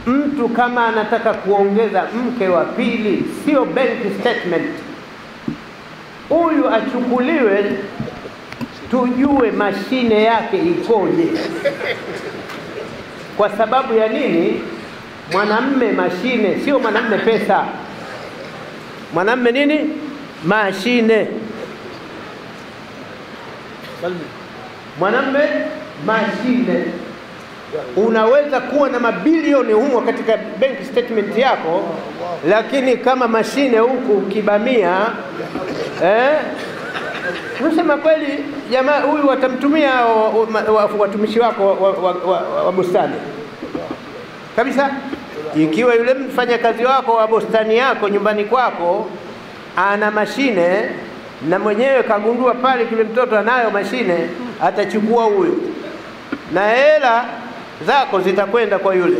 mtu kama anataka kuongeza mke wa pili, sio bank statement. Huyu achukuliwe, tujue mashine yake ikoje. Kwa sababu ya nini? Mwanamme mashine, sio mwanamme pesa. Mwanamme nini? Mashine. Mwanamme mashine. Unaweza kuwa na mabilioni humo katika bank statement yako, lakini kama mashine huku ukibamia, unasema kweli jamaa huyu watamtumia watumishi wako wa bustani kabisa. Ikiwa yule mfanyakazi wako wa bustani yako nyumbani kwako ana mashine na mwenyewe kagundua pale kile mtoto anayo mashine, atachukua huyo na hela zako zitakwenda kwa yule.